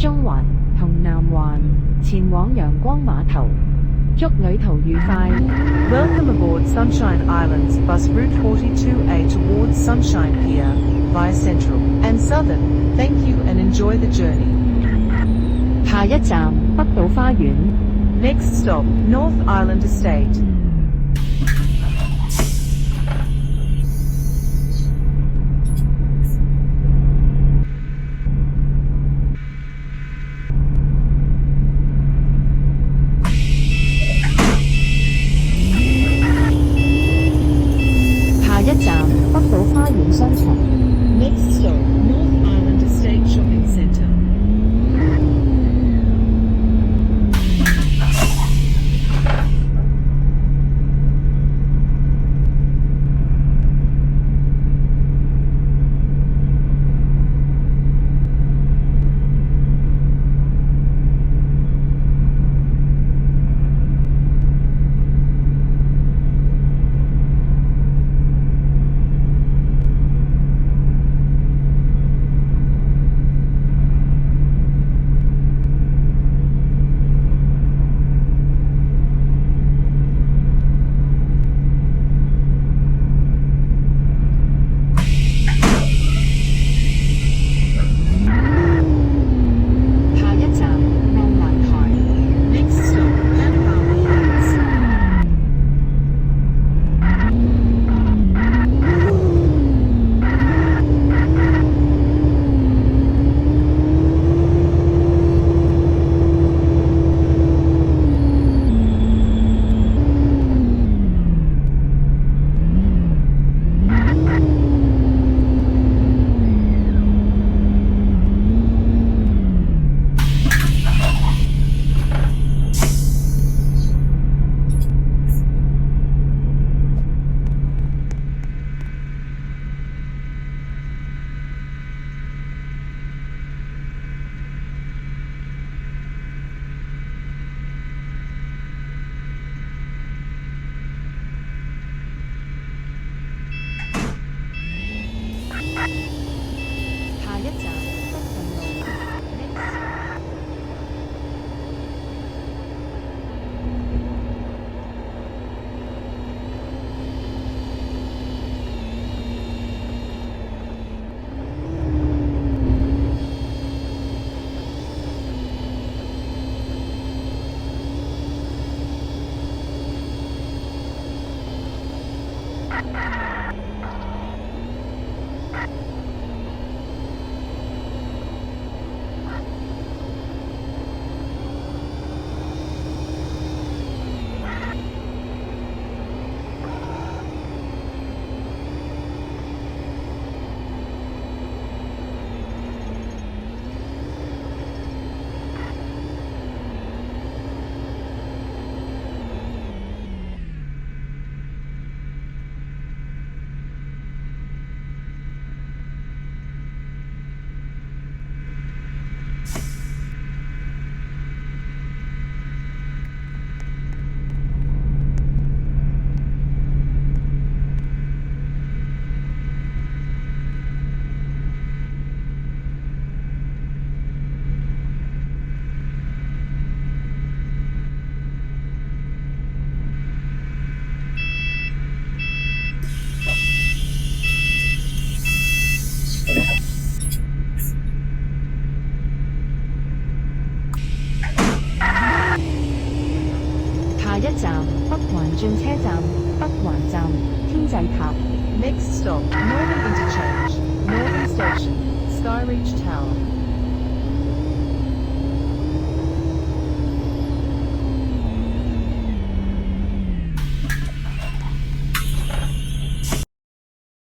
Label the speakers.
Speaker 1: 中環同南環，前往陽光碼頭。祝旅途愉快。
Speaker 2: Welcome aboard Sunshine Islands bus route 42A towards Sunshine Pier, via Central and Southern. Thank you and enjoy the journey.
Speaker 1: 下一站北島花園。
Speaker 2: Next stop, North Island Estate.
Speaker 1: 下一站北島花園商場。
Speaker 2: Next stop, North Island Estate Shopping Centre.
Speaker 1: 下一站北順路。下一站北環轉車站，北環站天際塔。
Speaker 2: Next stop, Northern Interchange, Northern Station, Skyreach Tower.